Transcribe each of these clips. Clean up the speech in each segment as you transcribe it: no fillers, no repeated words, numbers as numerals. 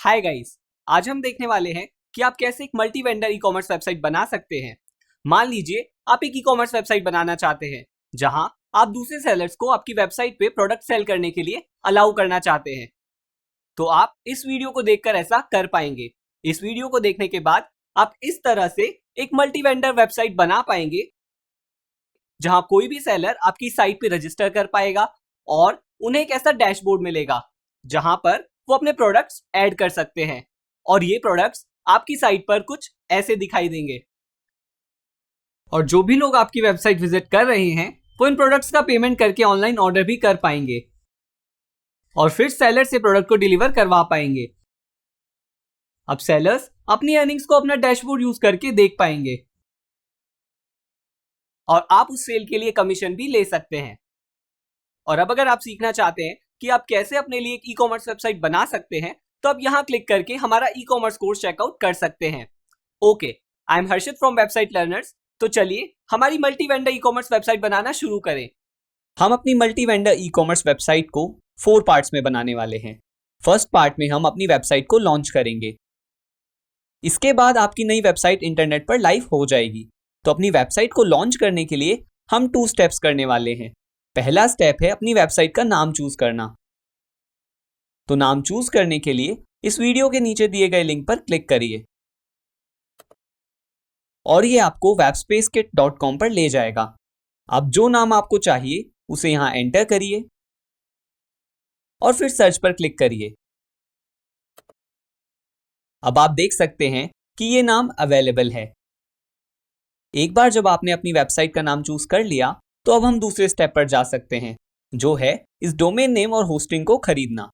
Hi guys. आज हम देखने वाले हैं कि आप कैसे एक multi vendor e commerce website बना सकते हैं। मान लीजिए आप एक ई कॉमर्स वेबसाइट बनाना चाहते हैं जहां आप दूसरे सेलर्स को आपकी वेबसाइट पे प्रोडक्ट सेल करने के लिए अलाउ करना चाहते हैं। तो आप इस वीडियो को देखकर ऐसा कर पाएंगे। इस वीडियो को देखने के बाद आप इस तरह से एक मल्टी वेंडर वेबसाइट बना पाएंगे जहां कोई भी सेलर आपकी साइट पे रजिस्टर कर पाएगा और उन्हें एक ऐसा डैशबोर्ड मिलेगा जहां पर वो अपने प्रोडक्ट्स ऐड कर सकते हैं और ये प्रोडक्ट्स आपकी साइट पर कुछ ऐसे दिखाई देंगे। और जो भी लोग आपकी वेबसाइट विजिट कर रहे हैं वो इन प्रोडक्ट्स का पेमेंट करके ऑनलाइन ऑर्डर भी कर पाएंगे और फिर सेलर से प्रोडक्ट को डिलीवर करवा पाएंगे। अब सेलर्स अपनी अर्निंग्स को अपना डैशबोर्ड यूज करके देख पाएंगे और आप उस सेल के लिए कमीशन भी ले सकते हैं। और अब अगर आप सीखना चाहते हैं कि आप कैसे अपने लिए एक ई कॉमर्स वेबसाइट बना सकते हैं तो आप यहां क्लिक करके हमारा ई कॉमर्स कोर्स चेकआउट कर सकते हैं। Okay, I am Harshit from website learners. तो चलिए हमारी multi vendor e commerce website बनाना शुरू करें। हम अपनी multi vendor e commerce website को 4 पार्ट्स में बनाने वाले हैं। फर्स्ट पार्ट में हम अपनी वेबसाइट को लॉन्च करेंगे। इसके बाद आपकी नई वेबसाइट इंटरनेट पर लाइव हो जाएगी। तो अपनी वेबसाइट को लॉन्च करने के लिए हम 2 स्टेप्स करने वाले हैं। पहला स्टेप है अपनी वेबसाइट का नाम चूज करना। तो नाम चूज करने के लिए इस वीडियो के नीचे दिए गए लिंक पर क्लिक करिए और ये आपको webspacekit.com पर ले जाएगा। अब जो नाम आपको चाहिए उसे यहां एंटर करिए और फिर सर्च पर क्लिक करिए। अब आप देख सकते हैं कि ये नाम अवेलेबल है। एक बार जब आपने अपनी वेबसाइट का नाम चूज कर लिया तो अब हम दूसरे स्टेप पर जा सकते हैं, जो है इस डोमेन नेम और होस्टिंग को खरीदना।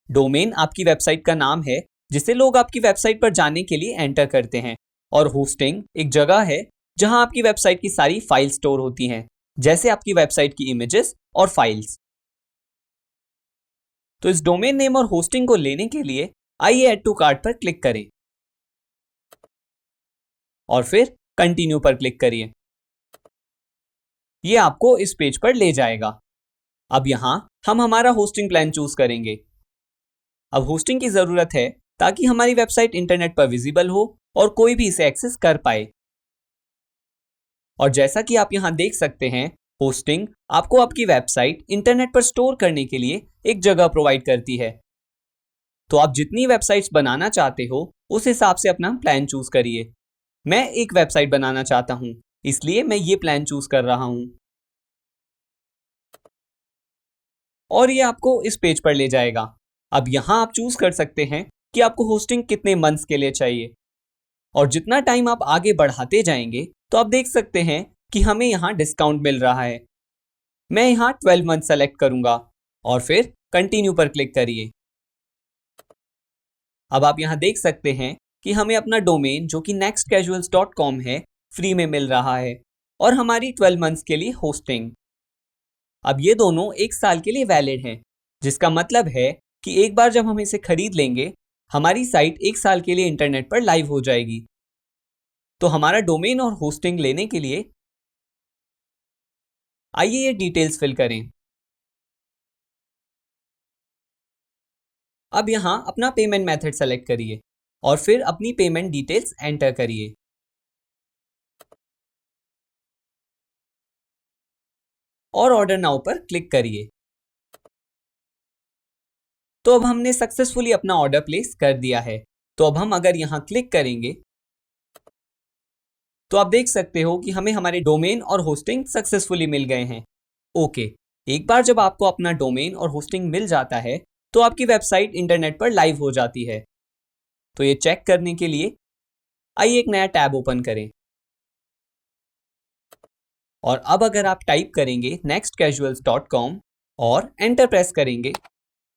डोमेन आपकी वेबसाइट का नाम है जिसे लोग आपकी वेबसाइट पर जाने के लिए एंटर करते हैं और होस्टिंग एक जगह है जहां आपकी वेबसाइट की सारी फाइल स्टोर होती हैं, जैसे आपकी वेबसाइट की इमेजेस और फाइल्स। तो इस डोमेन नेम और होस्टिंग को लेने के लिए आइए ऐड टू कार्ट पर क्लिक करें और फिर कंटिन्यू पर क्लिक करिए। ये आपको इस पेज पर ले जाएगा। अब यहां हम हमारा होस्टिंग प्लान चूज करेंगे। अब होस्टिंग की जरूरत है ताकि हमारी वेबसाइट इंटरनेट पर विजिबल हो और कोई भी इसे एक्सेस कर पाए। और जैसा कि आप यहां देख सकते हैं, होस्टिंग आपको आपकी वेबसाइट इंटरनेट पर स्टोर करने के लिए एक जगह प्रोवाइड करती है। तो आप जितनी वेबसाइट्स बनाना चाहते हो उस हिसाब से अपना प्लान चूज करिए। मैं एक वेबसाइट बनाना चाहता हूं, इसलिए मैं ये प्लान चूज कर रहा हूं और ये आपको इस पेज पर ले जाएगा। अब यहां आप चूज कर सकते हैं कि आपको होस्टिंग कितने मंथ्स के लिए चाहिए और जितना टाइम आप आगे बढ़ाते जाएंगे तो आप देख सकते हैं कि हमें यहां डिस्काउंट मिल रहा है। मैं यहां 12 मंथ सेलेक्ट करूंगा और फिर कंटिन्यू पर क्लिक करिए। अब आप यहां देख सकते हैं कि हमें अपना डोमेन जो कि nextcasuals.com है फ्री में मिल रहा है और हमारी 12 मंथ्स के लिए होस्टिंग। अब ये दोनों 1 साल के लिए वैलिड हैं, जिसका मतलब है कि एक बार जब हम इसे खरीद लेंगे हमारी साइट 1 साल के लिए इंटरनेट पर लाइव हो जाएगी। तो हमारा डोमेन और होस्टिंग लेने के लिए आइए ये डिटेल्स फिल करें। अब यहां अपना पेमेंट मेथड सेलेक्ट करिए और फिर अपनी पेमेंट डिटेल्स एंटर करिए और ऑर्डर नाउ पर क्लिक करिए। तो अब हमने सक्सेसफुली अपना ऑर्डर प्लेस कर दिया है। तो अब हम अगर यहां क्लिक करेंगे तो आप देख सकते हो कि हमें हमारे डोमेन और होस्टिंग सक्सेसफुली मिल गए हैं। ओके, एक बार जब आपको अपना डोमेन और होस्टिंग मिल जाता है तो आपकी वेबसाइट इंटरनेट पर लाइव हो जाती है। तो ये चेक करने के लिए आइए एक नया टैब ओपन करें और अब अगर आप टाइप करेंगे nextcasuals.com और एंटर प्रेस करेंगे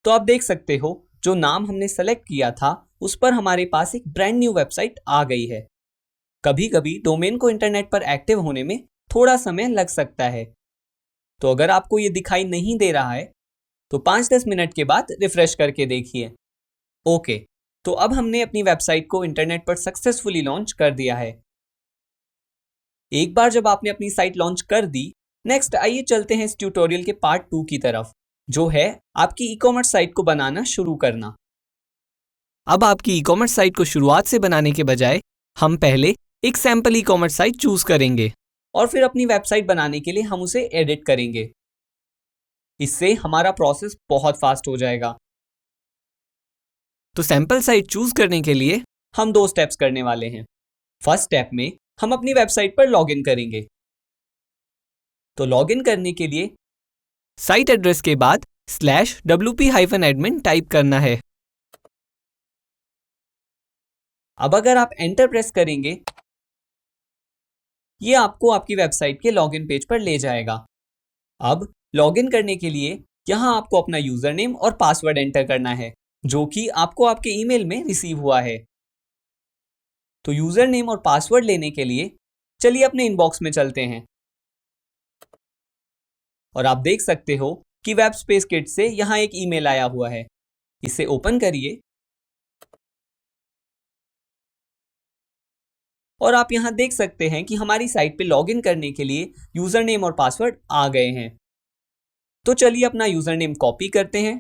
तो आप देख सकते हो जो नाम हमने सेलेक्ट किया था उस पर हमारे पास एक ब्रांड न्यू वेबसाइट आ गई है। कभी कभी डोमेन को इंटरनेट पर एक्टिव होने में थोड़ा समय लग सकता है। तो अगर आपको ये दिखाई नहीं दे रहा है तो 5-10 मिनट के बाद रिफ्रेश करके देखिए। ओके, तो अब हमने अपनी वेबसाइट को इंटरनेट पर सक्सेसफुली लॉन्च कर दिया है। एक बार जब आपने अपनी साइट लॉन्च कर दी, नेक्स्ट आइए चलते हैं इस ट्यूटोरियल के पार्ट 2 की तरफ, जो है आपकी ई कॉमर्स साइट को बनाना शुरू करना। अब आपकी ई कॉमर्स साइट को शुरुआत से बनाने के बजाय हम पहले एक sample e commerce site choose करेंगे और फिर अपनी वेबसाइट बनाने के लिए हम उसे एडिट करेंगे। इससे हमारा प्रोसेस बहुत फास्ट हो जाएगा। तो सैंपल साइट चूज करने के लिए हम 2 स्टेप्स करने वाले हैं। फर्स्ट स्टेप में हम अपनी वेबसाइट पर लॉगिन करेंगे। तो लॉगिन करने के लिए साइट एड्रेस के बाद /wp-admin टाइप करना है। अब अगर आप एंटर प्रेस करेंगे, ये आपको आपकी वेबसाइट के लॉगिन पेज पर ले जाएगा। अब लॉगिन करने के लिए यहां आपको अपना यूजर नेम और पासवर्ड एंटर करना है, जो कि आपको आपके ईमेल में रिसीव हुआ है। तो यूजर नेम और पासवर्ड लेने के लिए चलिए अपने इनबॉक्स में चलते हैं और आप देख सकते हो कि वेब स्पेस किट से यहां एक ईमेल आया हुआ है। इसे ओपन करिए और आप यहां देख सकते हैं कि हमारी साइट पे लॉगिन करने के लिए यूजर नेम और पासवर्ड आ गए हैं। तो चलिए अपना यूजर नेम कॉपी करते हैं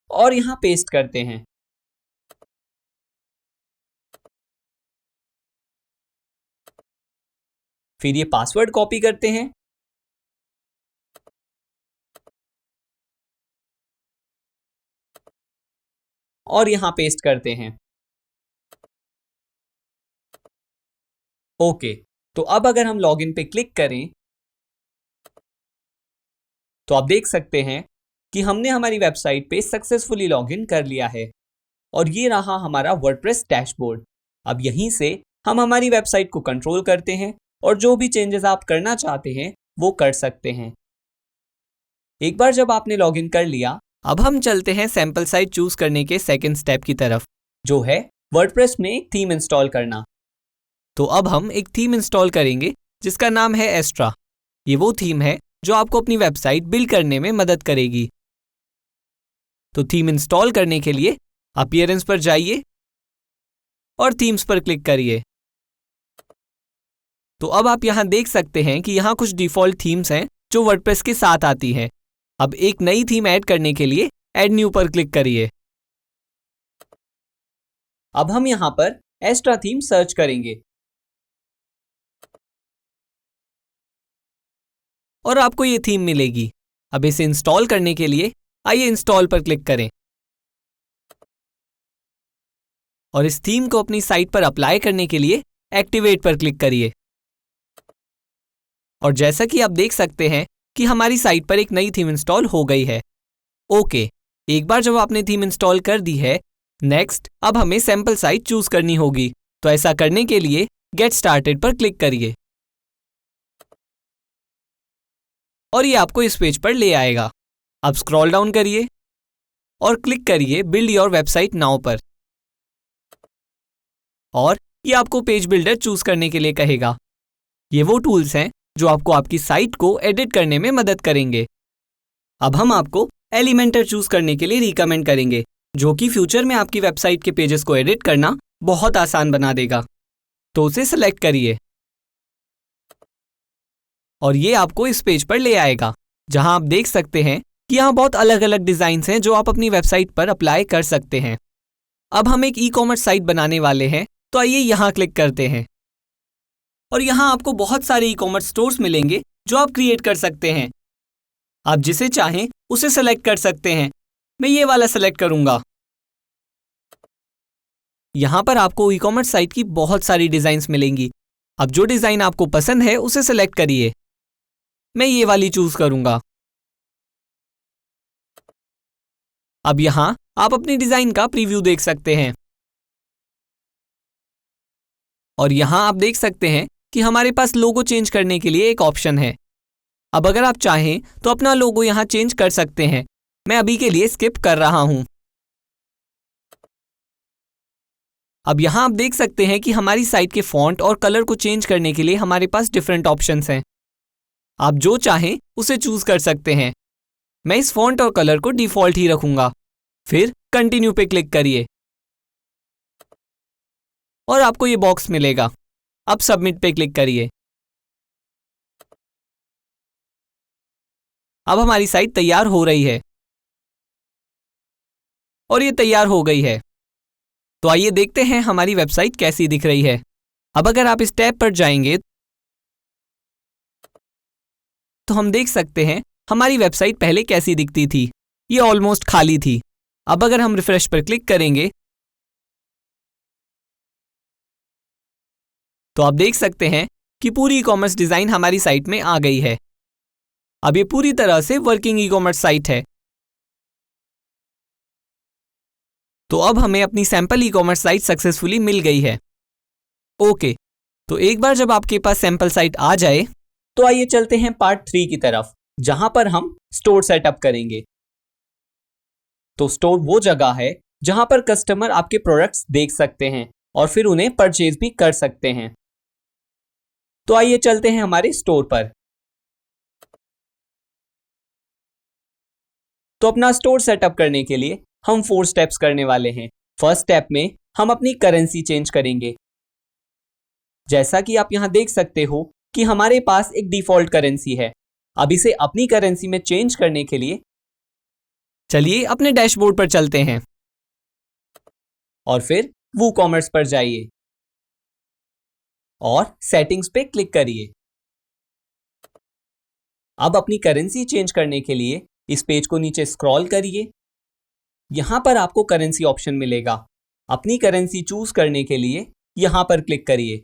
और यहां पेस्ट करते हैं। फिर ये पासवर्ड कॉपी करते हैं और यहां पेस्ट करते हैं। ओके, तो अब अगर हम लॉगिन पे क्लिक करें तो आप देख सकते हैं कि हमने हमारी वेबसाइट पे सक्सेसफुली लॉगिन कर लिया है और ये रहा हमारा वर्डप्रेस डैशबोर्ड। अब यहीं से हम हमारी वेबसाइट को कंट्रोल करते हैं और जो भी चेंजेस आप करना चाहते हैं वो कर सकते हैं। एक बार जब आपने लॉगिन कर लिया, अब हम चलते हैं सैंपल साइट चूज करने के सेकंड स्टेप की तरफ, जो है वर्डप्रेस में एक थीम इंस्टॉल करना। तो अब हम एक थीम इंस्टॉल करेंगे जिसका नाम है एस्ट्रा। ये वो थीम है जो आपको अपनी वेबसाइट बिल्ड करने में मदद करेगी। तो थीम इंस्टॉल करने के लिए अपीयरेंस पर जाइए और थीम्स पर क्लिक करिए। तो अब आप यहां देख सकते हैं कि यहां कुछ डिफॉल्ट थीम्स हैं जो वर्डप्रेस के साथ आती हैं। अब एक नई थीम ऐड करने के लिए ऐड न्यू पर क्लिक करिए। अब हम यहां पर एस्ट्रा थीम सर्च करेंगे और आपको ये थीम मिलेगी। अब इसे इंस्टॉल करने के लिए आइए इंस्टॉल पर क्लिक करें और इस थीम को अपनी साइट पर अप्लाई करने के लिए एक्टिवेट पर क्लिक करिए। और जैसा कि आप देख सकते हैं कि हमारी साइट पर एक नई थीम इंस्टॉल हो गई है। ओके, एक बार जब आपने थीम इंस्टॉल कर दी है, नेक्स्ट अब हमें सैंपल साइट चूज करनी होगी। तो ऐसा करने के लिए गेट स्टार्टेड पर क्लिक करिए और ये आपको इस पेज पर ले आएगा। अब स्क्रॉल डाउन करिए और क्लिक करिए बिल्ड योर वेबसाइट नाउ पर और ये आपको पेज बिल्डर चूज करने के लिए कहेगा। ये वो टूल्स हैं जो आपको आपकी साइट को एडिट करने में मदद करेंगे। अब हम आपको एलिमेंटर चूज करने के लिए रिकमेंड करेंगे, जो कि फ्यूचर में आपकी वेबसाइट के पेजेस को एडिट करना बहुत आसान बना देगा। तो उसे सेलेक्ट करिए और ये आपको इस पेज पर ले आएगा, जहां आप देख सकते हैं कि यहाँ बहुत अलग अलग डिजाइन्स हैं जो आप अपनी वेबसाइट पर अप्लाई कर सकते हैं। अब हम एक ई कॉमर्स साइट बनाने वाले हैं, तो आइए यहाँ क्लिक करते हैं और यहाँ आपको बहुत सारे ई कॉमर्स स्टोर्स मिलेंगे जो आप क्रिएट कर सकते हैं। आप जिसे चाहें उसे सेलेक्ट कर सकते हैं। मैं ये वाला सेलेक्ट करूंगा। यहाँ पर आपको ई कॉमर्स साइट की बहुत सारी डिजाइन्स मिलेंगी। अब जो डिजाइन आपको पसंद है उसे सेलेक्ट करिए। मैं ये वाली चूज करूंगा। अब यहाँ आप अपनी डिजाइन का प्रीव्यू देख सकते हैं और यहाँ आप देख सकते हैं कि हमारे पास लोगो चेंज करने के लिए एक ऑप्शन है। अब अगर आप चाहें तो अपना लोगो यहाँ चेंज कर सकते हैं। मैं अभी के लिए स्किप कर रहा हूं। अब यहाँ आप देख सकते हैं कि हमारी साइट के फॉन्ट और कलर को चेंज करने के लिए हमारे पास डिफरेंट ऑप्शंस हैं। आप जो चाहें उसे चूज कर सकते हैं। मैं इस फॉन्ट और कलर को डिफॉल्ट ही रखूंगा। फिर कंटिन्यू पे क्लिक करिए और आपको ये बॉक्स मिलेगा। अब सबमिट पे क्लिक करिए। अब हमारी साइट तैयार हो रही है और ये तैयार हो गई है। तो आइए देखते हैं हमारी वेबसाइट कैसी दिख रही है। अब अगर आप इस टैब पर जाएंगे तो हम देख सकते हैं हमारी वेबसाइट पहले कैसी दिखती थी। ये ऑलमोस्ट खाली थी। अब अगर हम रिफ्रेश पर क्लिक करेंगे तो आप देख सकते हैं कि पूरी ई कॉमर्स डिजाइन हमारी साइट में आ गई है। अब ये पूरी तरह से वर्किंग ई कॉमर्स साइट है। तो अब हमें अपनी sample e commerce site successfully मिल गई है। ओके, तो एक बार जब आपके पास सैंपल साइट आ जाए तो आइए चलते हैं पार्ट 3 की तरफ, जहां पर हम स्टोर सेटअप करेंगे। तो स्टोर वो जगह है जहां पर कस्टमर आपके प्रोडक्ट्स देख सकते हैं और फिर उन्हें परचेज भी कर सकते हैं। तो आइए चलते हैं हमारे स्टोर पर। तो अपना स्टोर सेटअप करने के लिए हम 4 स्टेप्स करने वाले हैं। फर्स्ट स्टेप में हम अपनी करेंसी चेंज करेंगे। जैसा कि आप यहां देख सकते हो कि हमारे पास एक डिफॉल्ट करेंसी है। अब इसे अपनी करेंसी में चेंज करने के लिए चलिए अपने डैशबोर्ड पर चलते हैं और फिर वूकॉमर्स पर जाइए और सेटिंग्स पे क्लिक करिए। अब अपनी करेंसी चेंज करने के लिए इस पेज को नीचे स्क्रॉल करिए। यहां पर आपको करेंसी ऑप्शन मिलेगा। अपनी करेंसी चूज करने के लिए यहां पर क्लिक करिए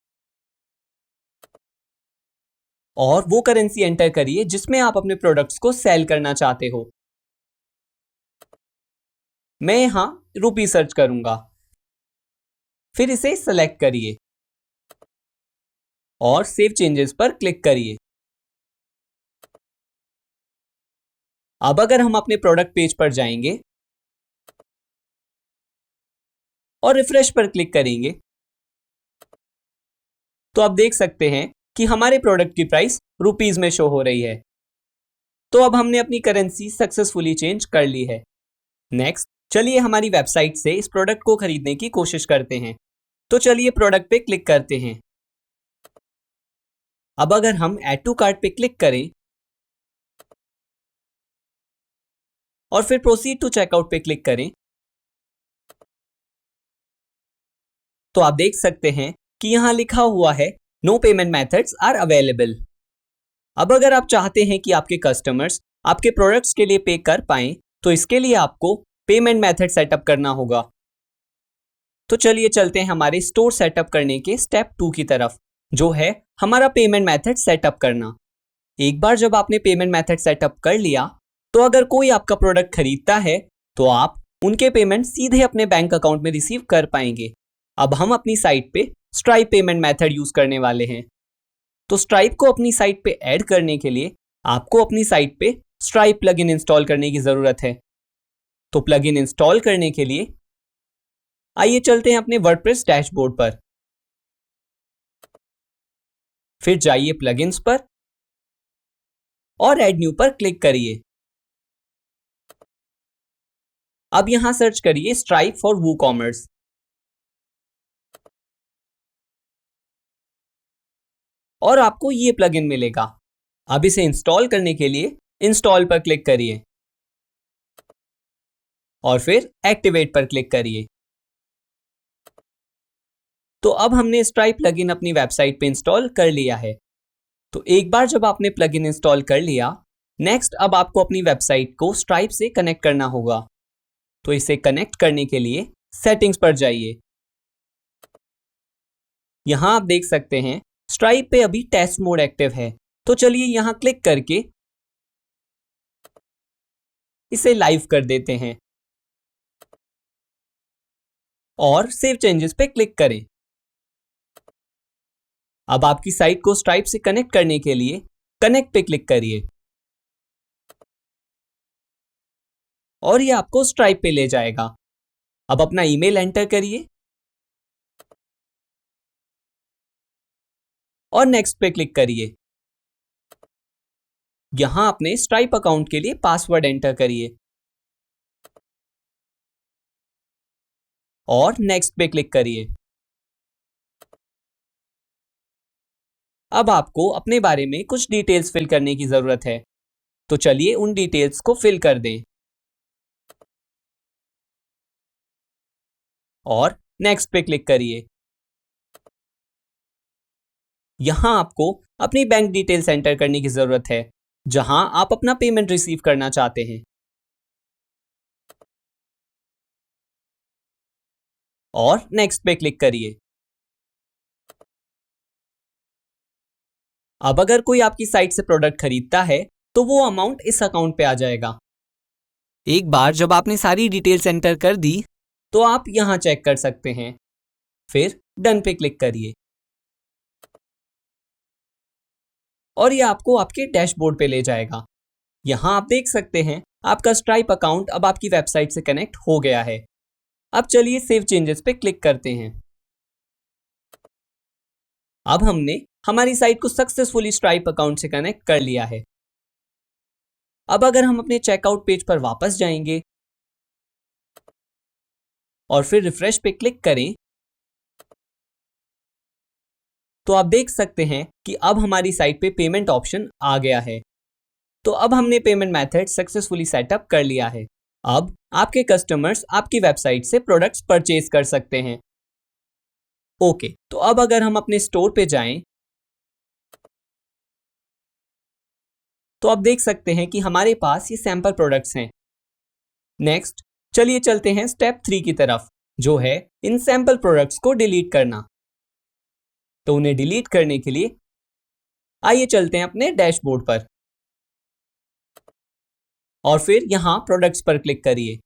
और वो करेंसी एंटर करिए जिसमें आप अपने प्रोडक्ट्स को सेल करना चाहते हो। मैं यहां रुपी सर्च करूंगा। फिर इसे सेलेक्ट करिए और सेव चेंजेस पर क्लिक करिए। अब अगर हम अपने प्रोडक्ट पेज पर जाएंगे और रिफ्रेश पर क्लिक करेंगे तो आप देख सकते हैं कि हमारे प्रोडक्ट की प्राइस रुपीज में शो हो रही है। तो अब हमने अपनी करेंसी सक्सेसफुली चेंज कर ली है। नेक्स्ट, चलिए हमारी वेबसाइट से इस प्रोडक्ट को खरीदने की कोशिश करते हैं। तो चलिए प्रोडक्ट पे क्लिक करते हैं। अब अगर हम ऐड टू कार्ट पे क्लिक करें और फिर प्रोसीड टू चेकआउट पे क्लिक करें तो आप देख सकते हैं कि यहां लिखा हुआ है no payment methods are available. अब अगर आप चाहते हैं कि आपके कस्टमर्स आपके प्रोडक्ट्स के लिए पे कर पाएं तो इसके लिए आपको पेमेंट मेथड सेटअप करना होगा। तो चलिए चलते हैं हमारे स्टोर सेटअप करने के स्टेप 2 की तरफ, जो है हमारा पेमेंट मेथड सेटअप करना। एक बार जब आपने पेमेंट मेथड सेटअप कर लिया तो अगर कोई आपका प्रोडक्ट खरीदता है तो आप उनके पेमेंट सीधे अपने बैंक अकाउंट में रिसीव कर पाएंगे। अब हम अपनी साइट पे स्ट्राइप पेमेंट मेथड यूज करने वाले हैं। तो स्ट्राइप को अपनी साइट पे ऐड करने के लिए आपको अपनी साइट पे स्ट्राइप प्लगइन इंस्टॉल करने की जरूरत है। तो प्लगइन इंस्टॉल करने के लिए आइए चलते हैं अपने वर्डप्रेस डैशबोर्ड पर। फिर जाइए प्लगइन्स पर और ऐड न्यू पर क्लिक करिए। अब यहां सर्च करिए स्ट्राइप फॉर वूकॉमर्स और आपको ये प्लगइन मिलेगा। अब इसे इंस्टॉल करने के लिए इंस्टॉल पर क्लिक करिए और फिर एक्टिवेट पर क्लिक करिए। तो अब हमने स्ट्राइप प्लगइन अपनी वेबसाइट पे इंस्टॉल कर लिया है। तो एक बार जब आपने प्लगइन इंस्टॉल कर लिया, नेक्स्ट अब आपको अपनी वेबसाइट को स्ट्राइप से कनेक्ट करना होगा। तो इसे कनेक्ट करने के लिए सेटिंग्स पर जाइए। यहां आप देख सकते हैं स्ट्राइप पे अभी टेस्ट मोड एक्टिव है। तो चलिए यहां क्लिक करके इसे लाइव कर देते हैं और सेव चेंजेस पे क्लिक करें। अब आपकी साइट को स्ट्राइप से कनेक्ट करने के लिए कनेक्ट पे क्लिक करिए और ये आपको स्ट्राइप पे ले जाएगा। अब अपना ईमेल एंटर करिए और नेक्स्ट पे क्लिक करिए। यहां अपने स्ट्राइप अकाउंट के लिए पासवर्ड एंटर करिए और नेक्स्ट पे क्लिक करिए। अब आपको अपने बारे में कुछ डिटेल्स फिल करने की जरूरत है। तो चलिए उन डिटेल्स को फिल कर दें और नेक्स्ट पे क्लिक करिए। यहां आपको अपनी बैंक डिटेल्स एंटर करने की जरूरत है जहां आप अपना पेमेंट रिसीव करना चाहते हैं और नेक्स्ट पे क्लिक करिए। अब अगर कोई आपकी साइट से प्रोडक्ट खरीदता है तो वो अमाउंट इस अकाउंट पे आ जाएगा। एक बार जब आपने सारी डिटेल्स एंटर कर दी तो आप यहां चेक कर सकते हैं, फिर डन पे क्लिक करिए और ये आपको आपके डैशबोर्ड पे ले जाएगा। यहां आप देख सकते हैं आपका स्ट्राइप अकाउंट अब आपकी वेबसाइट से कनेक्ट हो गया है। अब चलिए सेव चेंजेस पे क्लिक करते हैं। अब हमने हमारी साइट को सक्सेसफुली स्ट्राइप अकाउंट से कनेक्ट कर लिया है। अब अगर हम अपने चेकआउट पेज पर वापस जाएंगे और फिर रिफ्रेश पे क्लिक करें तो आप देख सकते हैं कि अब हमारी साइट पे पेमेंट ऑप्शन आ गया है। तो अब हमने पेमेंट मेथड सक्सेसफुली सेटअप कर लिया है। अब आपके कस्टमर्स आपकी वेबसाइट से प्रोडक्ट्स परचेज कर सकते हैं। ओके, तो अब अगर हम अपने स्टोर पे जाएं तो आप देख सकते हैं कि हमारे पास ये सैंपल प्रोडक्ट्स हैं। नेक्स्ट चलिए चलते हैं स्टेप 3 की तरफ, जो है इन सैंपल प्रोडक्ट्स को डिलीट करना। तो उन्हें डिलीट करने के लिए आइए चलते हैं अपने डैशबोर्ड पर और फिर यहां प्रोडक्ट्स पर क्लिक करिए।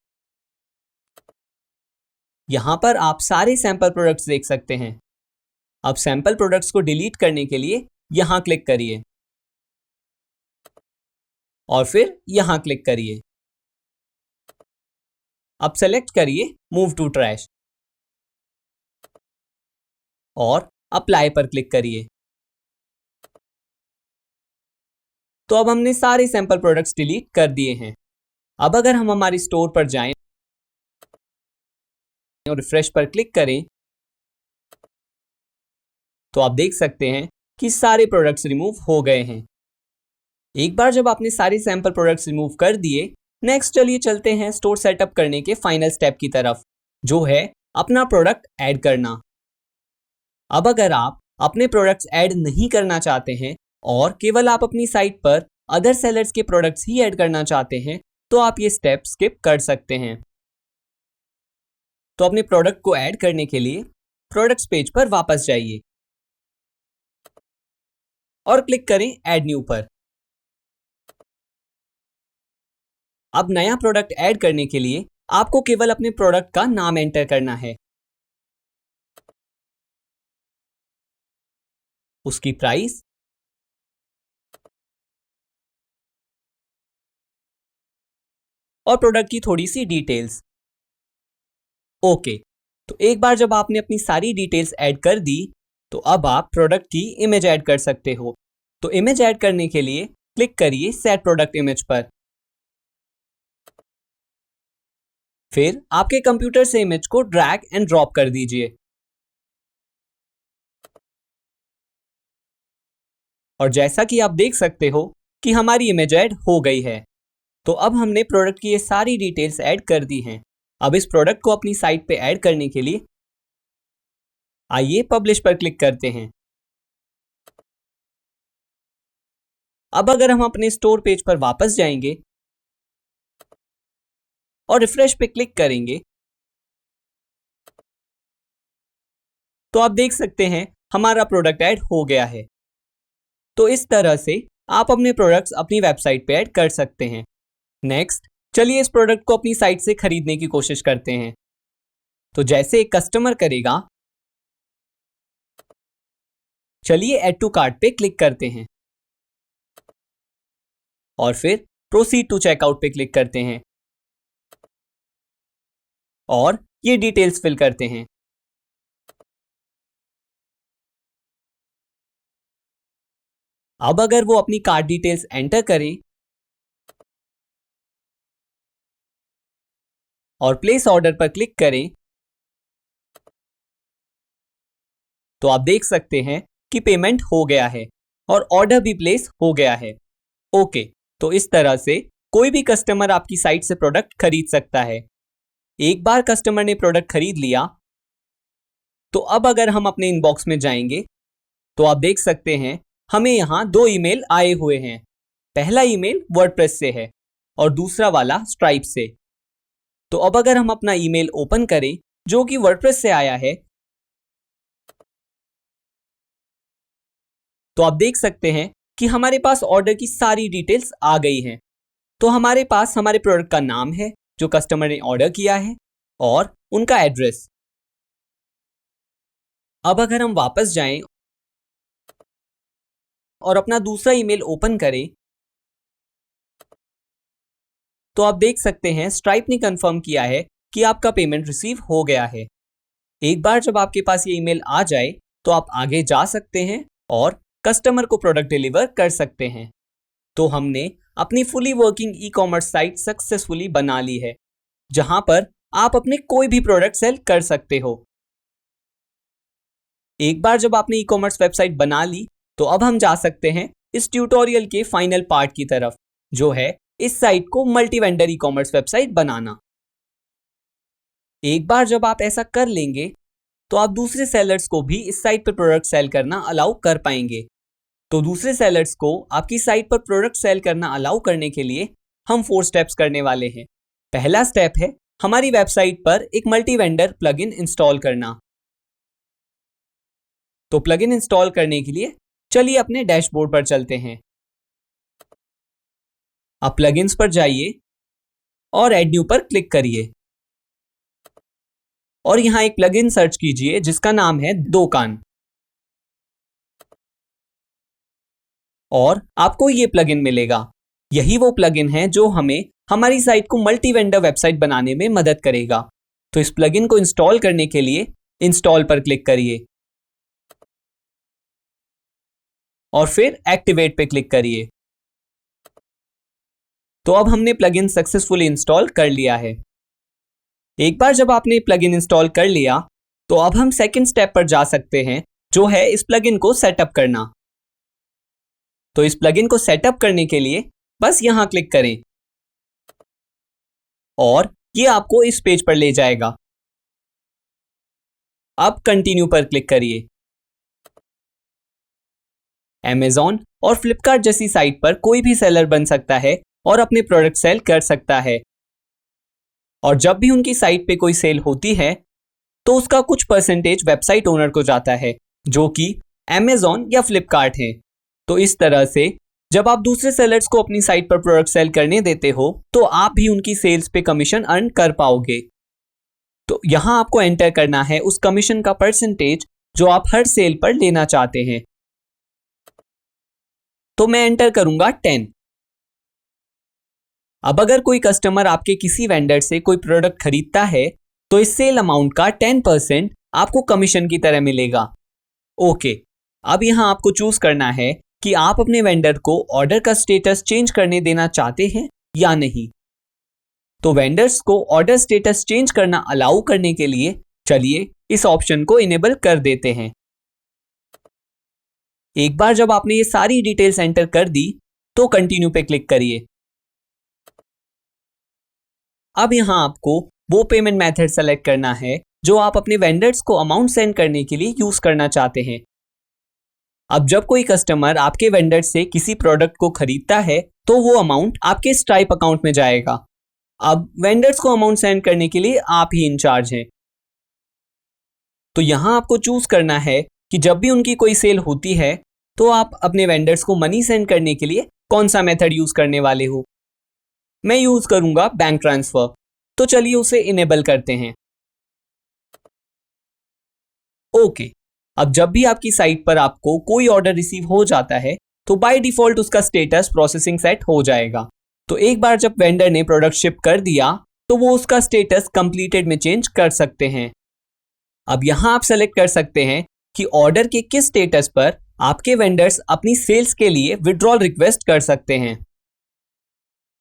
यहां पर आप सारे सैंपल प्रोडक्ट्स देख सकते हैं। अब सैंपल प्रोडक्ट्स को डिलीट करने के लिए यहां क्लिक करिए और फिर यहां क्लिक करिए। अब सेलेक्ट करिए मूव टू ट्रैश और अप्लाई पर क्लिक करिए। तो अब हमने सारे सैंपल प्रोडक्ट्स डिलीट कर दिए हैं। अब अगर हम हमारी स्टोर पर जाएं और रिफ्रेश पर क्लिक करें तो आप देख सकते हैं कि सारे प्रोडक्ट्स रिमूव हो गए हैं। एक बार जब आपने सारे सैंपल प्रोडक्ट्स रिमूव कर दिए, नेक्स्ट चलिए चलते हैं स्टोर सेटअप करने के फाइनल स्टेप की तरफ, जो है अपना प्रोडक्ट ऐड करना। अब अगर आप अपने प्रोडक्ट्स ऐड नहीं करना चाहते हैं और केवल आप अपनी साइट पर अदर सेलर्स के प्रोडक्ट्स ही ऐड करना चाहते हैं तो आप ये स्टेप स्किप कर सकते हैं। तो अपने प्रोडक्ट को ऐड करने के लिए प्रोडक्ट्स पेज पर वापस जाइए और क्लिक करें ऐड न्यू पर। अब नया प्रोडक्ट ऐड करने के लिए आपको केवल अपने प्रोडक्ट का नाम एंटर करना है, उसकी प्राइस और प्रोडक्ट की थोड़ी सी डिटेल्स। ओके, तो एक बार जब आपने अपनी सारी डिटेल्स ऐड कर दी तो अब आप प्रोडक्ट की इमेज ऐड कर सकते हो। तो इमेज ऐड करने के लिए क्लिक करिए सेट प्रोडक्ट इमेज पर। फिर आपके कंप्यूटर से इमेज को ड्रैग एंड ड्रॉप कर दीजिए और जैसा कि आप देख सकते हो कि हमारी इमेज ऐड हो गई है। तो अब हमने प्रोडक्ट की ये सारी डिटेल्स ऐड कर दी हैं। अब इस प्रोडक्ट को अपनी साइट पे ऐड करने के लिए आइए पब्लिश पर क्लिक करते हैं। अब अगर हम अपने स्टोर पेज पर वापस जाएंगे और रिफ्रेश पे क्लिक करेंगे तो आप देख सकते हैं हमारा प्रोडक्ट ऐड हो गया है। तो इस तरह से आप अपने प्रोडक्ट्स अपनी वेबसाइट पे ऐड कर सकते हैं। नेक्स्ट चलिए इस प्रोडक्ट को अपनी साइट से खरीदने की कोशिश करते हैं। तो जैसे एक कस्टमर करेगा, चलिए ऐड टू कार्ट पे क्लिक करते हैं और फिर प्रोसीड टू चेकआउट पे क्लिक करते हैं और ये डिटेल्स फिल करते हैं। अब अगर वो अपनी कार्ड डिटेल्स एंटर करें और प्लेस ऑर्डर पर क्लिक करें तो आप देख सकते हैं कि पेमेंट हो गया है और ऑर्डर भी प्लेस हो गया है। ओके, तो इस तरह से कोई भी कस्टमर आपकी साइट से प्रोडक्ट खरीद सकता है। एक बार कस्टमर ने प्रोडक्ट खरीद लिया तो अब अगर हम अपने इनबॉक्स में जाएंगे तो आप देख सकते हैं हमें यहाँ 2 ईमेल आए हुए हैं। पहला ईमेल वर्डप्रेस से है और दूसरा वाला स्ट्राइप से। तो अब अगर हम अपना ईमेल ओपन करें जो कि वर्डप्रेस से आया है तो आप देख सकते हैं कि हमारे पास ऑर्डर की सारी डिटेल्स आ गई हैं। तो हमारे पास हमारे प्रोडक्ट का नाम है जो कस्टमर ने ऑर्डर किया है और उनका एड्रेस। अब अगर हम वापस जाएं और अपना दूसरा ईमेल ओपन करें तो आप देख सकते हैं स्ट्राइप ने कंफर्म किया है कि आपका पेमेंट रिसीव हो गया है। एक बार जब आपके पास ये ईमेल आ जाए तो आप आगे जा सकते हैं और कस्टमर को प्रोडक्ट डिलीवर कर सकते हैं। तो हमने अपनी फुली वर्किंग ई कॉमर्स साइट सक्सेसफुली बना ली है जहां पर आप अपने कोई भी प्रोडक्ट सेल कर सकते हो। एक बार जब आपने ई कॉमर्स वेबसाइट बना ली तो अब हम जा सकते हैं इस ट्यूटोरियल के फाइनल पार्ट की तरफ जो है इस साइट को multi vendor e commerce website बनाना। एक बार जब आप ऐसा कर लेंगे तो आप दूसरे सेलर्स को भी इस साइट पर प्रोडक्ट सेल करना अलाउ कर पाएंगे। तो दूसरे सेलर्स को आपकी साइट पर प्रोडक्ट सेल करना अलाउ करने के लिए हम 4 स्टेप्स करने वाले हैं। पहला स्टेप है हमारी वेबसाइट पर एक मल्टी वेंडर प्लगइन इंस्टॉल करना। तो प्लगइन इंस्टॉल करने के लिए चलिए अपने डैशबोर्ड पर चलते हैं। आप प्लगइन्स पर जाइए और ऐड न्यू पर क्लिक करिए और यहां एक प्लगइन सर्च कीजिए जिसका नाम है दोकान और आपको ये प्लगइन मिलेगा। यही वो प्लगइन है जो हमें हमारी साइट को मल्टी वेंडर वेबसाइट बनाने में मदद करेगा। तो इस प्लगइन को इंस्टॉल करने के लिए इंस्टॉल पर क्लिक करिए और फिर एक्टिवेट पे क्लिक करिए। तो अब हमने प्लगइन सक्सेसफुली इंस्टॉल कर लिया है। एक बार जब आपने प्लगइन इंस्टॉल कर लिया तो अब हम सेकंड स्टेप पर जा सकते हैं जो है इस प्लगइन को सेटअप करना। तो इस प्लगइन को सेटअप करने के लिए बस यहां क्लिक करें और ये आपको इस पेज पर ले जाएगा। अब कंटिन्यू पर क्लिक करिए। Amazon और फ्लिपकार्ट जैसी साइट पर कोई भी सेलर बन सकता है और अपने प्रोडक्ट सेल कर सकता है और जब भी उनकी साइट पे कोई सेल होती है तो उसका कुछ परसेंटेज वेबसाइट ओनर को जाता है जो कि Amazon या फ्लिपकार्ट है। तो इस तरह से जब आप दूसरे सेलर्स को अपनी साइट पर प्रोडक्ट सेल करने देते हो तो आप भी उनकी सेल्स पे कमीशन अर्न कर पाओगे। तो यहां आपको एंटर करना है उस कमीशन का परसेंटेज जो आप हर सेल पर लेना चाहते हैं। तो मैं एंटर करूंगा 10। अब अगर कोई कस्टमर आपके किसी वेंडर से कोई प्रोडक्ट खरीदता है तो इस सेल अमाउंट का 10% आपको कमीशन की तरह मिलेगा। ओके, अब यहां आपको चूज करना है कि आप अपने वेंडर को ऑर्डर का स्टेटस चेंज करने देना चाहते हैं या नहीं। तो वेंडर्स को ऑर्डर स्टेटस चेंज करना अलाउ करने के लिए चलिए इस ऑप्शन को इनेबल कर देते हैं। एक बार जब आपने ये सारी डिटेल्स एंटर कर दी तो कंटिन्यू पे क्लिक करिए। अब यहां आपको वो पेमेंट मेथड सेलेक्ट करना है जो आप अपने वेंडर्स को अमाउंट सेंड करने के लिए यूज करना चाहते हैं। अब जब कोई कस्टमर आपके वेंडर से किसी प्रोडक्ट को खरीदता है तो वो अमाउंट आपके स्ट्राइप अकाउंट में जाएगा। अब वेंडर्स को अमाउंट सेंड करने के लिए आप ही इंचार्ज हैं। तो यहां आपको चूज करना है कि जब भी उनकी कोई सेल होती है तो आप अपने वेंडर्स को मनी सेंड करने के लिए कौन सा मेथड यूज करने वाले हो। मैं यूज करूंगा बैंक ट्रांसफर। तो चलिए उसे इनेबल करते हैं। ओके, अब जब भी आपकी साइट पर आपको कोई ऑर्डर रिसीव हो जाता है तो बाय डिफॉल्ट उसका स्टेटस प्रोसेसिंग सेट हो जाएगा। तो एक बार जब वेंडर ने प्रोडक्ट शिप कर दिया तो वो उसका स्टेटस कंप्लीटेड में चेंज कर सकते हैं। अब यहां आप सेलेक्ट कर सकते हैं कि ऑर्डर के किस स्टेटस पर आपके वेंडर्स अपनी सेल्स के लिए विड्रॉल रिक्वेस्ट कर सकते हैं।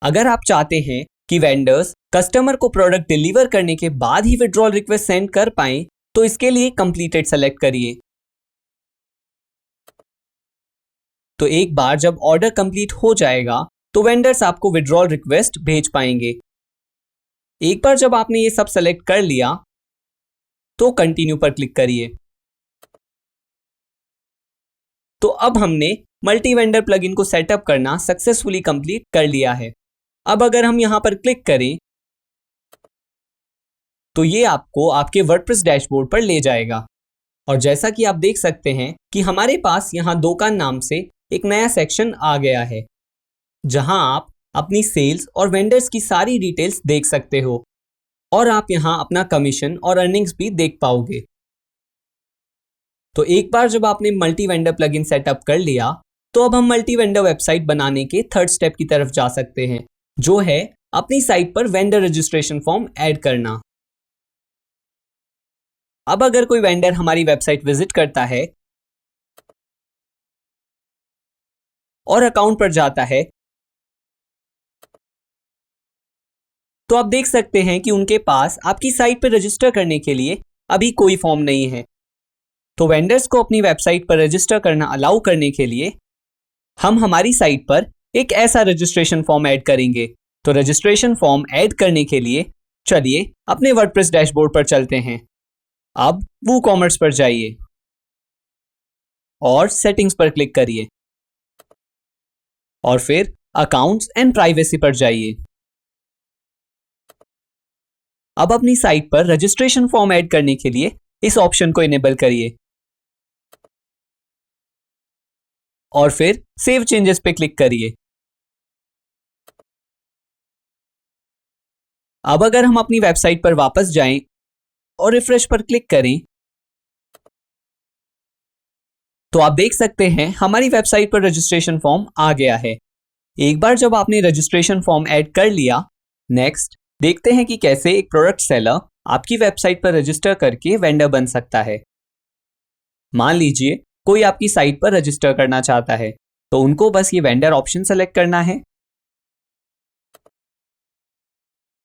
अगर आप चाहते हैं कि वेंडर्स कस्टमर को प्रोडक्ट डिलीवर करने के बाद ही विड्रॉल रिक्वेस्ट सेंड कर पाएं तो इसके लिए कंप्लीटेड सेलेक्ट करिए। तो एक बार जब ऑर्डर कंप्लीट हो जाएगा तो वेंडर्स आपको विड्रॉल रिक्वेस्ट भेज पाएंगे। एक बार जब आपने ये सब सेलेक्ट कर लिया तो कंटिन्यू पर क्लिक करिए। तो अब हमने मल्टी वेंडर प्लगइन को सेटअप करना सक्सेसफुली कंप्लीट कर लिया है। अब अगर हम यहां पर क्लिक करें तो ये आपको आपके वर्डप्रेस डैशबोर्ड पर ले जाएगा। और जैसा कि आप देख सकते हैं कि हमारे पास यहां दुकान नाम से एक नया सेक्शन आ गया है, जहां आप अपनी सेल्स और वेंडर्स की सारी डिटेल्स देख सकते हो और आप यहां अपना कमीशन और अर्निंग्स भी देख पाओगे। तो एक बार जब आपने मल्टी वेंडर प्लगइन सेटअप कर लिया तो अब हम मल्टी वेंडर वेबसाइट बनाने के थर्ड स्टेप की तरफ जा सकते हैं, जो है अपनी साइट पर वेंडर रजिस्ट्रेशन फॉर्म ऐड करना। अब अगर कोई वेंडर हमारी वेबसाइट विजिट करता है और अकाउंट पर जाता है तो आप देख सकते हैं कि उनके पास आपकी साइट पर रजिस्टर करने के लिए अभी कोई फॉर्म नहीं है। तो वेंडर्स को अपनी वेबसाइट पर रजिस्टर करना अलाउ करने के लिए हम हमारी साइट पर एक ऐसा रजिस्ट्रेशन फॉर्म ऐड करेंगे। तो रजिस्ट्रेशन फॉर्म ऐड करने के लिए चलिए अपने वर्डप्रेस डैशबोर्ड पर चलते हैं। अब वूकॉमर्स पर जाइए और सेटिंग्स पर क्लिक करिए और फिर अकाउंट्स एंड प्राइवेसी पर जाइए। अब अपनी साइट पर रजिस्ट्रेशन फॉर्म ऐड करने के लिए इस ऑप्शन को इनेबल करिए और फिर सेव चेंजेस पे क्लिक करिए। अब अगर हम अपनी वेबसाइट पर वापस जाएं और रिफ्रेश पर क्लिक करें तो आप देख सकते हैं हमारी वेबसाइट पर रजिस्ट्रेशन फॉर्म आ गया है। एक बार जब आपने रजिस्ट्रेशन फॉर्म ऐड कर लिया, नेक्स्ट देखते हैं कि कैसे एक प्रोडक्ट सेलर आपकी वेबसाइट पर रजिस्टर करके वेंडर बन सकता है। मान लीजिए कोई आपकी साइट पर रजिस्टर करना चाहता है, तो उनको बस ये वेंडर ऑप्शन सेलेक्ट करना है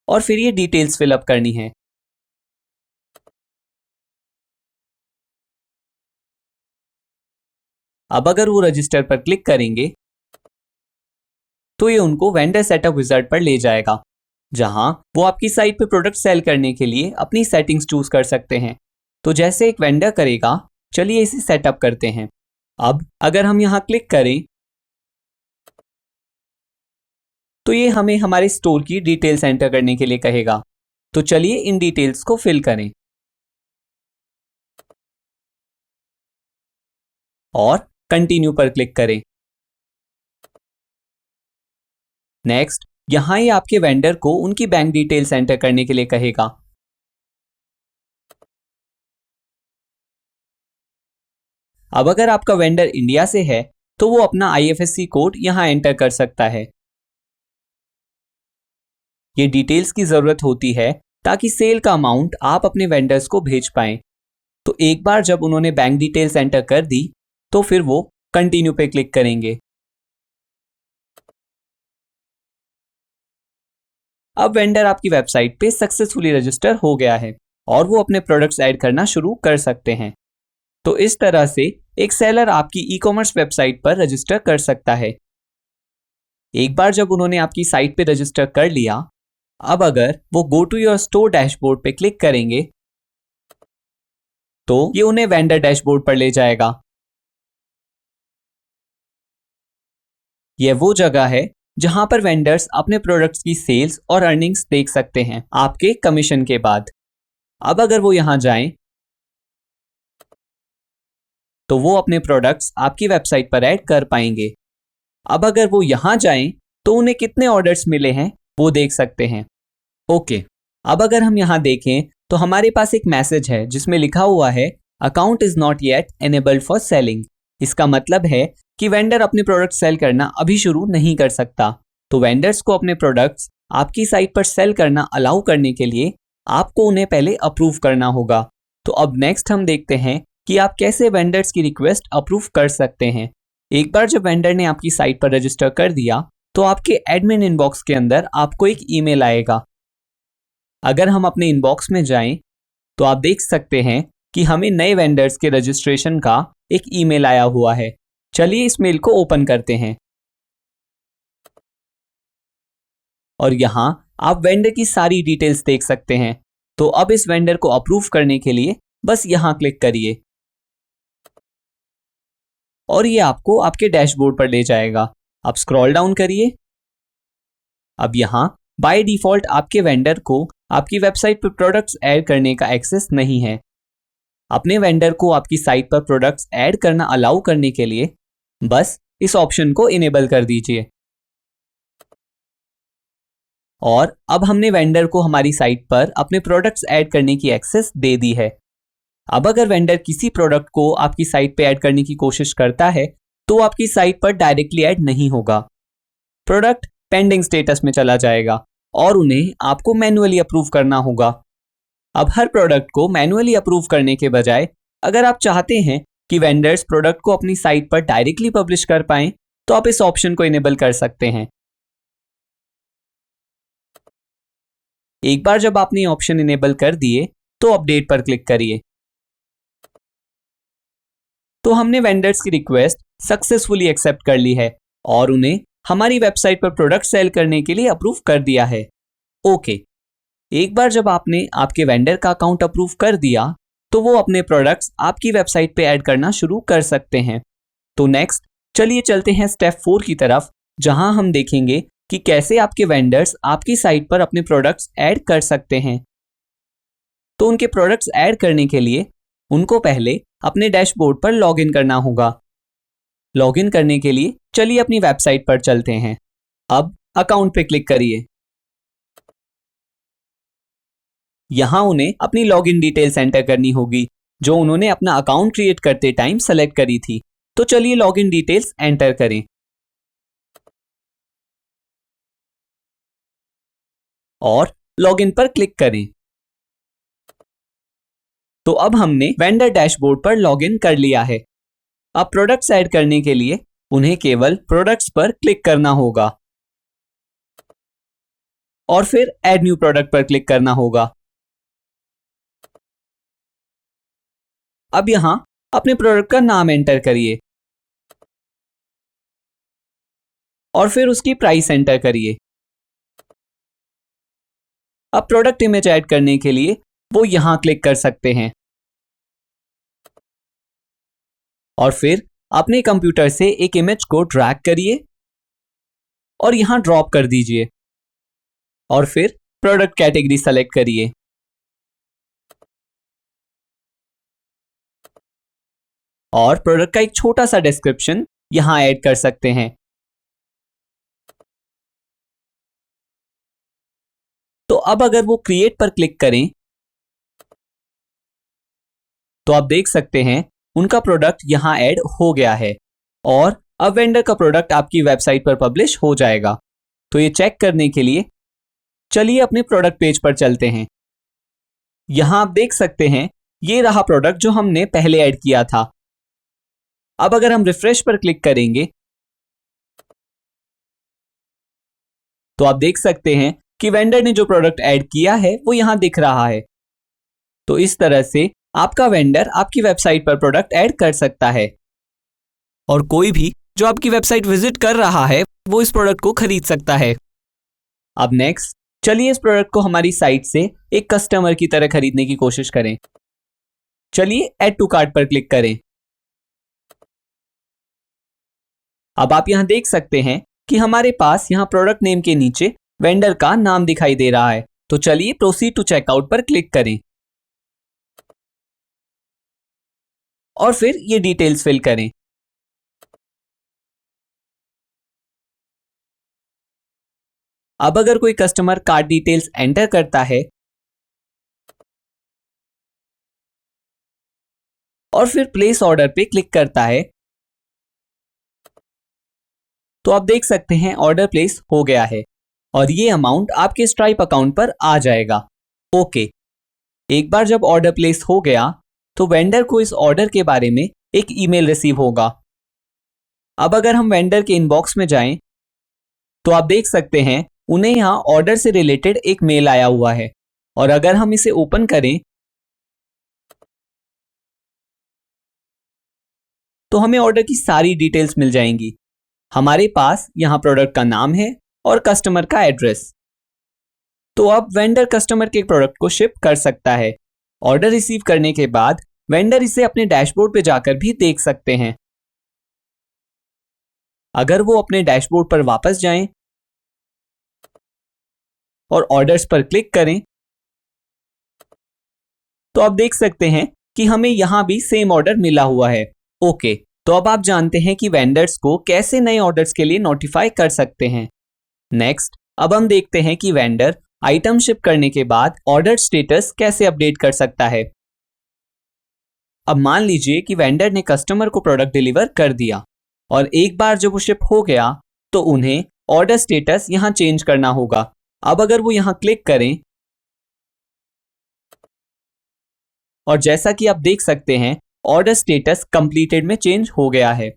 और फिर ये डिटेल्स फिलअप करनी है। अब अगर वो रजिस्टर पर क्लिक करेंगे तो ये उनको वेंडर सेटअप विजार्ड पर ले जाएगा, जहां वो आपकी साइट पे प्रोडक्ट सेल करने के लिए अपनी सेटिंग्स चूज कर सकते हैं। तो जैसे एक वेंडर करेगा, चलिए इसे सेटअप करते हैं। अब अगर हम यहां क्लिक करें तो ये हमें हमारे स्टोर की डिटेल्स एंटर करने के लिए कहेगा। तो चलिए इन डिटेल्स को फिल करें और कंटिन्यू पर क्लिक करें। नेक्स्ट यहां ये आपके वेंडर को उनकी बैंक डिटेल्स एंटर करने के लिए कहेगा। अब अगर आपका वेंडर इंडिया से है तो वो अपना IFSC कोड यहां एंटर कर सकता है। ये डिटेल्स की जरूरत होती है ताकि सेल का अमाउंट आप अपने वेंडर्स को भेज पाएं। तो एक बार जब उन्होंने बैंक डिटेल्स एंटर कर दी तो फिर वो कंटिन्यू पे क्लिक करेंगे। अब वेंडर आपकी वेबसाइट पे सक्सेसफुली रजिस्टर हो गया है और वो अपने प्रोडक्ट्स ऐड करना शुरू कर सकते हैं। तो इस तरह से एक सेलर आपकी ई-कॉमर्स वेबसाइट पर रजिस्टर कर सकता है। एक बार जब उन्होंने आपकी साइट पे रजिस्टर कर लिया, अब अगर वो go to your store dashboard पे क्लिक करेंगे तो ये उन्हें वेंडर डैशबोर्ड पर ले जाएगा। यह वो जगह है जहां पर वेंडर्स अपने प्रोडक्ट्स की सेल्स और अर्निंग्स देख सकते हैं आपके कमीशन के बाद। अब अगर वो यहां जाएं तो वो अपने प्रोडक्ट्स आपकी वेबसाइट पर ऐड कर पाएंगे। अब अगर वो यहां जाएं तो उन्हें कितने ऑर्डर्स मिले हैं वो देख सकते हैं। ओके, अब अगर हम यहां देखें तो हमारे पास एक मैसेज है जिसमें लिखा हुआ है account is not yet enabled for selling. इसका मतलब है कि वेंडर अपने प्रोडक्ट सेल करना अभी शुरू नहीं कर सकता। तो वेंडर्स को अपने प्रोडक्ट्स आपकी साइट पर सेल करना अलाउ करने के लिए आपको उन्हें पहले अप्रूव करना होगा। तो अब नेक्स्ट हम देखते हैं कि आप कैसे वेंडर्स की रिक्वेस्ट अप्रूव कर सकते हैं। एक बार जब वेंडर ने आपकी साइट पर रजिस्टर कर दिया तो आपके एडमिन इनबॉक्स के अंदर आपको एक ईमेल आएगा। अगर हम अपने इनबॉक्स में जाएं तो आप देख सकते हैं कि हमें नए वेंडर्स के रजिस्ट्रेशन का एक ईमेल आया हुआ है। चलिए इस मेल को ओपन करते हैं। और यहाँ आप वेंडर की सारी डिटेल्स देख सकते हैं। तो अब इस वेंडर को अप्रूव करने के लिए बस यहाँ क्लिक करिए और ये आपको आपके डैशबोर्ड पर ले जाएगा। अब स्क्रॉल डाउन करिए। अब यहाँ बाय डिफॉल्ट आपके वेंडर को आपकी वेबसाइट पर प्रोडक्ट्स ऐड करने का एक्सेस नहीं है। अपने वेंडर को आपकी साइट पर प्रोडक्ट्स ऐड करना अलाउ करने के लिए बस इस ऑप्शन को इनेबल कर दीजिए। और अब हमने वेंडर को हमारी साइट पर अपने प्रोडक्ट्स ऐड करने की एक्सेस दे दी है। अब अगर वेंडर किसी प्रोडक्ट को आपकी साइट पे ऐड करने की कोशिश करता है तो आपकी साइट पर डायरेक्टली ऐड नहीं होगा। प्रोडक्ट पेंडिंग स्टेटस में चला जाएगा और उन्हें आपको मैन्युअली अप्रूव करना होगा। अब हर प्रोडक्ट को मैन्युअली अप्रूव करने के बजाय अगर आप चाहते हैं कि वेंडर्स प्रोडक्ट को अपनी साइट पर डायरेक्टली पब्लिश कर पाएं तो आप इस ऑप्शन को इनेबल कर सकते हैं। एक बार जब आपने ये ऑप्शन इनेबल कर दिए तो अपडेट पर क्लिक करिए। तो हमने वेंडर्स की रिक्वेस्ट सक्सेसफुली एक्सेप्ट कर ली है और उन्हें हमारी वेबसाइट पर प्रोडक्ट सेल करने के लिए अप्रूव कर दिया है। ओके, एक बार जब आपने आपके वेंडर का अकाउंट अप्रूव कर दिया तो वो अपने प्रोडक्ट्स आपकी वेबसाइट पे ऐड करना शुरू कर सकते हैं। तो नेक्स्ट चलिए चलते हैं स्टेप 4 की तरफ, जहां हम देखेंगे कि कैसे आपके वेंडर्स आपकी साइट पर अपने प्रोडक्ट्स ऐड कर सकते हैं। तो उनके प्रोडक्ट्स ऐड करने के लिए उनको पहले अपने डैशबोर्ड पर लॉगिन करना होगा। लॉगिन करने के लिए चलिए अपनी वेबसाइट पर चलते हैं। अब अकाउंट पे क्लिक करिए। यहां उन्हें अपनी लॉगिन डिटेल्स एंटर करनी होगी जो उन्होंने अपना अकाउंट क्रिएट करते टाइम सेलेक्ट करी थी। तो चलिए लॉगिन डिटेल्स एंटर करें और लॉगिन पर क्लिक करें। तो अब हमने वेंडर डैशबोर्ड पर लॉगिन कर लिया है। अब प्रोडक्ट्स ऐड करने के लिए उन्हें केवल प्रोडक्ट्स पर क्लिक करना होगा और फिर ऐड न्यू प्रोडक्ट पर क्लिक करना होगा। अब यहां अपने प्रोडक्ट का नाम एंटर करिए और फिर उसकी प्राइस एंटर करिए। अब प्रोडक्ट इमेज ऐड करने के लिए वो यहां क्लिक कर सकते हैं और फिर अपने कंप्यूटर से एक इमेज को ड्रैग करिए और यहां ड्रॉप कर दीजिए और फिर प्रोडक्ट कैटेगरी सेलेक्ट करिए। और प्रोडक्ट का एक छोटा सा डिस्क्रिप्शन यहां ऐड कर सकते हैं। तो अब अगर वो क्रिएट पर क्लिक करें तो आप देख सकते हैं उनका प्रोडक्ट यहां ऐड हो गया है और अब वेंडर का प्रोडक्ट आपकी वेबसाइट पर पब्लिश हो जाएगा। तो ये चेक करने के लिए चलिए अपने प्रोडक्ट पेज पर चलते हैं। यहां आप देख सकते हैं ये रहा प्रोडक्ट जो हमने पहले ऐड किया था। अब अगर हम रिफ्रेश पर क्लिक करेंगे तो आप देख सकते हैं कि वेंडर ने जो प्रोडक्ट ऐड किया है वो यहां दिख रहा है। तो इस तरह से आपका वेंडर आपकी वेबसाइट पर प्रोडक्ट ऐड कर सकता है और कोई भी जो आपकी वेबसाइट विजिट कर रहा है वो इस प्रोडक्ट को खरीद सकता है। अब नेक्स्ट चलिए इस प्रोडक्ट को हमारी साइट से एक कस्टमर की तरह खरीदने की कोशिश करें। चलिए ऐड टू कार्ट पर क्लिक करें। अब आप यहां देख सकते हैं कि हमारे पास यहां प्रोडक्ट नेम के नीचे वेंडर का नाम दिखाई दे रहा है। तो चलिए प्रोसीड टू चेकआउट पर क्लिक करें और फिर ये डिटेल्स फिल करें। अब अगर कोई कस्टमर कार्ड डिटेल्स एंटर करता है और फिर प्लेस ऑर्डर पे क्लिक करता है तो आप देख सकते हैं ऑर्डर प्लेस हो गया है और ये अमाउंट आपके स्ट्राइप अकाउंट पर आ जाएगा। ओके, एक बार जब ऑर्डर प्लेस हो गया तो वेंडर को इस ऑर्डर के बारे में एक ईमेल रिसीव होगा। अब अगर हम वेंडर के इनबॉक्स में जाएं तो आप देख सकते हैं उन्हें यहां ऑर्डर से रिलेटेड एक मेल आया हुआ है और अगर हम इसे ओपन करें तो हमें ऑर्डर की सारी डिटेल्स मिल जाएंगी। हमारे पास यहां प्रोडक्ट का नाम है और कस्टमर का एड्रेस। तो अब वेंडर कस्टमर के प्रोडक्ट को शिप कर सकता है। ऑर्डर रिसीव करने के बाद वेंडर इसे अपने डैशबोर्ड पे जाकर भी देख सकते हैं। अगर वो अपने डैशबोर्ड पर वापस जाएं और ऑर्डर्स पर क्लिक करें तो आप देख सकते हैं कि हमें यहां भी सेम ऑर्डर मिला हुआ है। ओके, तो अब आप जानते हैं कि वेंडर्स को कैसे नए ऑर्डर्स के लिए नोटिफाई कर सकते हैं। नेक्स्ट, अब हम देखते हैं कि वेंडर आइटम शिप करने के बाद ऑर्डर स्टेटस कैसे अपडेट कर सकता है। अब मान लीजिए कि वेंडर ने कस्टमर को प्रोडक्ट डिलीवर कर दिया और एक बार जब वो शिप हो गया तो उन्हें ऑर्डर स्टेटस यहां चेंज करना होगा। अब अगर वो यहां क्लिक करें और जैसा कि आप देख सकते हैं ऑर्डर स्टेटस कंप्लीटेड में चेंज हो गया है।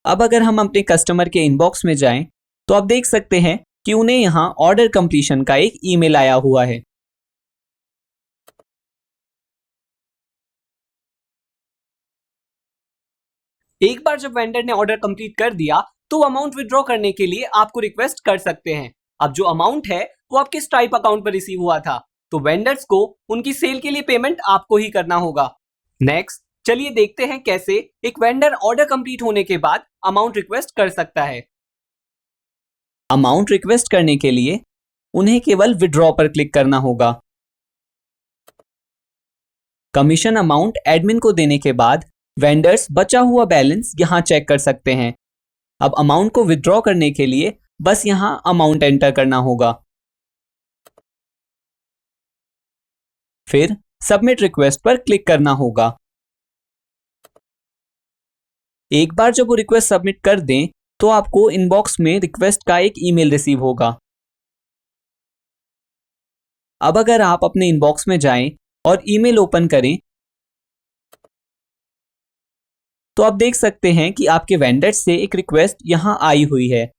अब अगर हम अपने कस्टमर के इनबॉक्स में जाएं तो आप देख सकते हैं कि उन्हें यहां ऑर्डर कंप्लीशन का एक ईमेल आया हुआ है। एक बार जब वेंडर ने ऑर्डर कंप्लीट कर दिया तो अमाउंट विड्रॉ करने के लिए आपको रिक्वेस्ट कर सकते हैं। अब जो अमाउंट है वो आपके स्ट्राइप अकाउंट पर रिसीव हुआ था, तो वेंडर्स को उनकी सेल के लिए पेमेंट आपको ही करना होगा। नेक्स्ट, चलिए देखते हैं कैसे एक वेंडर ऑर्डर कंप्लीट होने के बाद अमाउंट रिक्वेस्ट कर सकता है। अमाउंट रिक्वेस्ट करने के लिए उन्हें केवल विड्रॉ पर क्लिक करना होगा। कमीशन अमाउंट एडमिन को देने के बाद वेंडर्स बचा हुआ बैलेंस यहां चेक कर सकते हैं। अब अमाउंट को विड्रॉ करने के लिए बस यहां अमाउंट एंटर करना होगा, फिर सबमिट रिक्वेस्ट पर क्लिक करना होगा। एक बार जब वो रिक्वेस्ट सबमिट कर दें तो आपको इनबॉक्स में रिक्वेस्ट का एक ईमेल रिसीव होगा। अब अगर आप अपने इनबॉक्स में जाएं और ईमेल ओपन करें तो आप देख सकते हैं कि आपके वेंडर से एक रिक्वेस्ट यहां आई हुई है।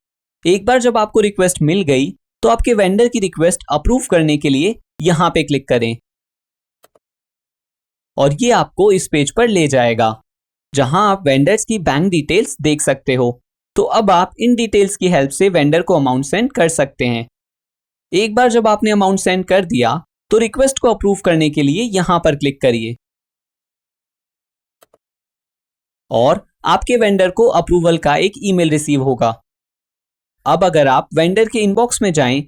एक बार जब आपको रिक्वेस्ट मिल गई तो आपके वेंडर की रिक्वेस्ट अप्रूव करने के लिए यहां पे क्लिक करें और ये आपको इस पेज पर ले जाएगा जहां आप वेंडर्स की बैंक डिटेल्स देख सकते हो। तो अब आप इन डिटेल्स की हेल्प से वेंडर को अमाउंट सेंड कर सकते हैं। एक बार जब आपने अमाउंट सेंड कर दिया तो रिक्वेस्ट को अप्रूव करने के लिए यहां पर क्लिक करिए और आपके वेंडर को अप्रूवल का एक ईमेल रिसीव होगा। अब अगर आप वेंडर के इनबॉक्स में जाएं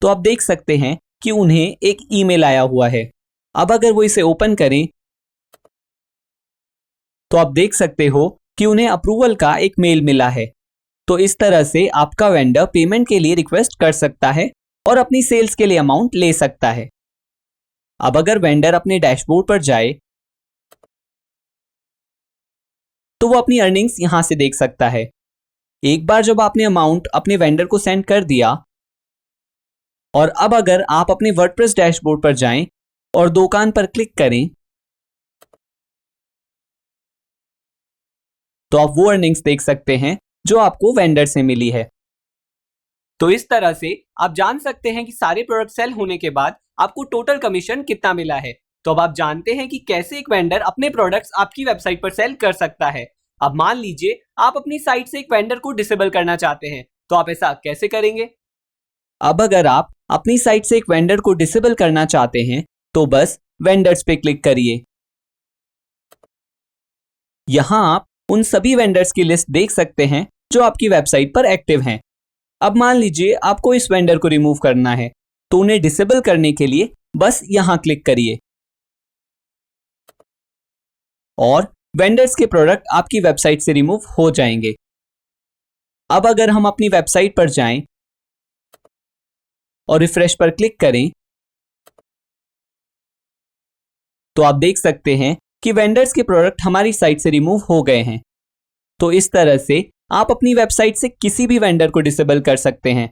तो आप देख सकते हैं कि उन्हें एक ईमेल आया हुआ है। अब अगर वो इसे ओपन करें तो आप देख सकते हो कि उन्हें अप्रूवल का एक मेल मिला है। तो इस तरह से आपका वेंडर पेमेंट के लिए रिक्वेस्ट कर सकता है और अपनी सेल्स के लिए अमाउंट ले सकता है। अब अगर वेंडर अपने डैशबोर्ड पर जाए तो वो अपनी अर्निंग्स यहां से देख सकता है। एक बार जब आपने अमाउंट अपने वेंडर को सेंड कर दिया और अब अगर आप अपने वर्डप्रेस डैशबोर्ड पर जाएं और दुकान पर क्लिक करें तो आप वो अर्निंग्स देख सकते हैं जो आपको वेंडर से मिली है। तो इस तरह से आप जान सकते हैं कि सारे प्रोडक्ट सेल होने के बाद आपको टोटल कमीशन कितना मिला है। तो अब आप जानते हैं कि कैसे एक वेंडर अपने प्रोडक्ट्स आपकी वेबसाइट पर सेल कर सकता है। अब मान लीजिए आप अपनी साइट से एक वेंडर को डिसेबल करना चाहते हैं, तो आप ऐसा कैसे करेंगे? अब अगर आप अपनी साइट से एक वेंडर को डिसेबल करना चाहते हैं तो बस वेंडर्स पे क्लिक करिए। यहां आप उन सभी वेंडर्स की लिस्ट देख सकते हैं जो आपकी वेबसाइट पर एक्टिव हैं। अब मान लीजिए आपको इस वेंडर को रिमूव करना है, तो उन्हें डिसेबल करने के लिए बस यहां क्लिक करिए और वेंडर्स के प्रोडक्ट आपकी वेबसाइट से रिमूव हो जाएंगे। अब अगर हम अपनी वेबसाइट पर जाएं और रिफ्रेश पर क्लिक करें तो आप देख सकते हैं कि वेंडर्स के प्रोडक्ट हमारी साइट से रिमूव हो गए हैं। तो इस तरह से आप अपनी वेबसाइट से किसी भी वेंडर को डिसेबल कर सकते हैं।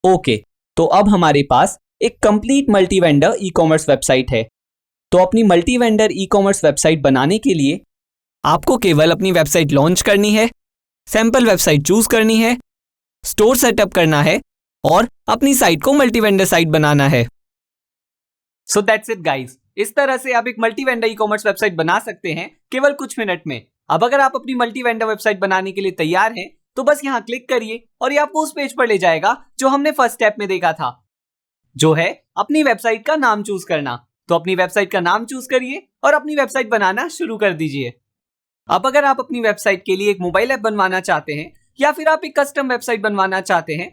ओके, तो अब हमारे पास एक complete multi vendor e commerce website है। तो अपनी multi vendor e commerce website बनाने के लिए आपको केवल अपनी वेबसाइट लॉन्च करनी है, सैंपल वेबसाइट चूज करनी है, स्टोर सेटअप करना है और अपनी साइट को मल्टी वेंडर साइट बनाना है। So that's it guys. इस तरह से आप एक multi vendor e commerce website बना सकते हैं केवल कुछ मिनट में। अब अगर आप अपनी मल्टी वेंडर वेबसाइट बनाने के लिए तैयार हैं तो बस यहां क्लिक करिए और ये आपको उस पेज पर ले जाएगा जो हमने फर्स्ट स्टेप में देखा था। जो है अपनी वेबसाइट का नाम चूज करना। तो अपनी वेबसाइट का नाम चूज करिए और अपनी वेबसाइट बनाना शुरू कर दीजिए। अब अगर आप अपनी वेबसाइट के लिए एक मोबाइल ऐप बनवाना चाहते हैं या फिर आप एक कस्टम वेबसाइट बनवाना चाहते हैं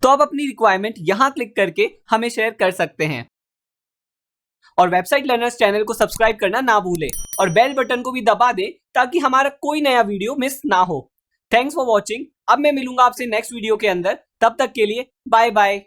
तो आप अपनी रिक्वायरमेंट यहां क्लिक करके हमें शेयर कर सकते हैं। और वेबसाइट लर्नर्स चैनल को सब्सक्राइब करना ना भूलें और बेल बटन को भी दबा दें ताकि हमारा कोई नया वीडियो मिस ना हो। Thanks for watching. अब मैं मिलूंगा आपसे नेक्स्ट वीडियो के अंदर। तब तक के लिए बाय बाय।